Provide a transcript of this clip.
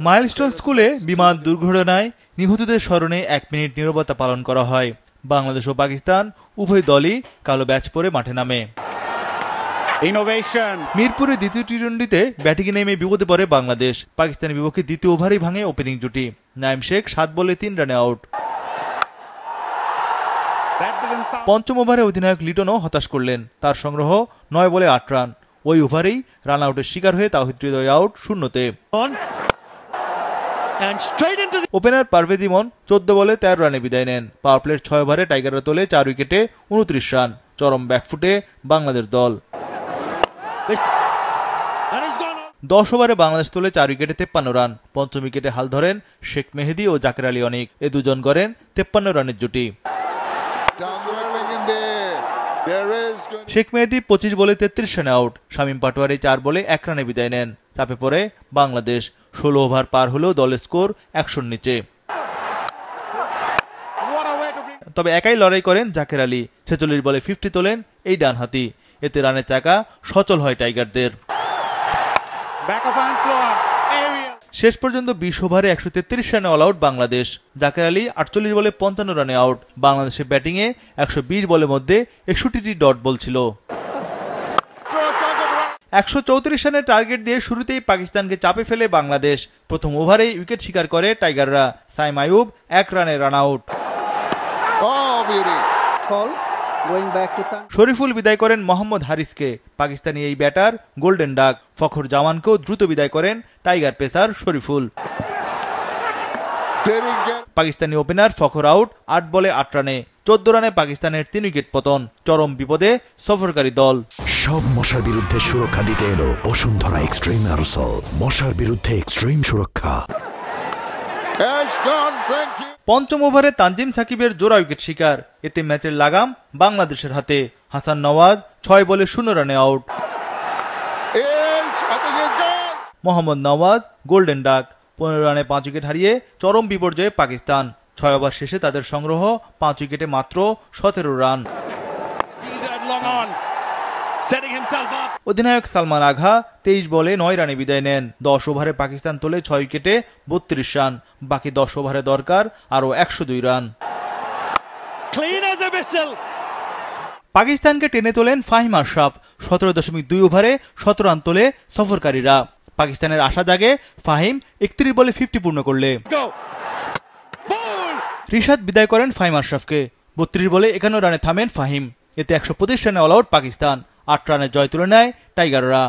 Milestone স্কুলে বিমান দুর্ঘটনায় নিহতদের স্মরণে 1 মিনিট নীরবতা পালন করা হয়। বাংলাদেশ ও পাকিস্তান উভয় দলই কালো ব্যাচ পরে মাঠে নামে। মিরপুরে দ্বিতীয় টি-20তে ব্যাটিংয়ে নেমে বিপদে পড়ে বাংলাদেশ। পাকিস্তানের বিপক্ষে দ্বিতীয় ওভারেই ভাঙে ওপেনিং জুটি। নাঈম শেখ 7 বলে 3 রানে আউট। পঞ্চম ওভারে অধিনায়ক লিটনও হতাশ করলেন। তার সংগ্রহ 9 বলে 8 রান। ওই ওভারেই রান আউটের শিকার হয়ে তাওহিদ হৃদয় আউট 0-তে। ওপেনার পারভেজ ইমন 14 বলে 13 রানে বিদায় নেন। পাওয়ার প্লের 6 ওভারে টাইগাররা তোলে 4 উইকেটে 29 রান। চরম ব্যাকফুটে বাংলাদেশ দল। 10 ওভারে বাংলাদেশ তোলে 4 উইকেটে 53 রান। পঞ্চম উইকেটে হাল ধরেন শেখ মেহেদী ও জাকের আলী অনিক। এ দুজন গড়েন 53 রানের জুটি। শেখ মেহেদী 25 বলে 33 রানে আউট। শামীম পাটোয়ারি 4 বলে 1 রানে বিদায় নেন। চাপে পড়ে বাংলাদেশ। 16 ওভার পার হলেও দলের স্কোর 100-র নিচে। তবে একাই লড়াই করেন জাকের আলী। 46 বলে 50 তোলেন এই ডানহাতি। এতে রানের চাকা সচল হয় টাইগারদের। শেষ পর্যন্ত 20 ওভারে 133 রানে অল আউট বাংলাদেশ। জাকের আলী 48 বলে 55 রানে আউট। বাংলাদেশের ব্যাটিংয়ে 120 বলের মধ্যে 61টি ডট বল ছিল। 134 রানের টার্গেট দিয়ে শুরুতেই পাকিস্তানকে চাপে ফেলে বাংলাদেশ। প্রথম ওভারেই উইকেট শিকার করে টাইগাররা। সাইম আইয়ুব 1 রানে রান আউট। শরীফুল বিদায় করেন মোহাম্মদ হারিসকে। পাকিস্তানি এই ব্যাটার গোল্ডেন ডাক। ফখর জামানকেও দ্রুত বিদায় করেন tiger pacer Shoriful. Pakistani opener Fakhar out 8 বলে 8 রানে। 14 রানে পাকিস্তানের 3 উইকেট পতন। চরম বিপদে সফরকারী দল। সব মশার বিরুদ্ধে সুরক্ষা দিতে এলো বসুন্ধরা এক্সট্রিম অ্যারোসল। মশার বিরুদ্ধে এক্সট্রিম সুরক্ষা। পঞ্চম ওভারে তানজিম সাকিবের জোড়া উইকেট শিকার। এতে ম্যাচের লাগাম বাংলাদেশের হাতে। হাসান নওয়াজ 6 বলে 0 রানে out. Mohammad Nawaz golden duck. 15 রানে 5 উইকেট হারিয়ে চরম বিপর্যয়ে পাকিস্তান। 6 ওভার শেষে তাদের সংগ্রহ 5 উইকেটে মাত্র 17 রান। অধিনায়ক সালমান আগা 23 বলে 9 রানে বিদায় নেন। 10 ওভারে পাকিস্তান তোলে 6 উইকেটে 32 রান। বাকি 10 ওভারে দরকার আরো 102 রান। পাকিস্তানকে টেনে তোলেন ফাহিম আশরাফ। 17.2 ওভারে 17 রান তোলে সফরকারীরা। পাকিস্তানের আশা জাগে ফাহিম 31 বলে 50 পূর্ণ করলে। রিশাদ বিদায় করেন ফাহিম আশরাফকে। 32 বলে 51 রানে থামেন ফাহিম। এতে 125 রানে অল আউট পাকিস্তান। 8 রানে জয় তুলে নেয় টাইগাররা।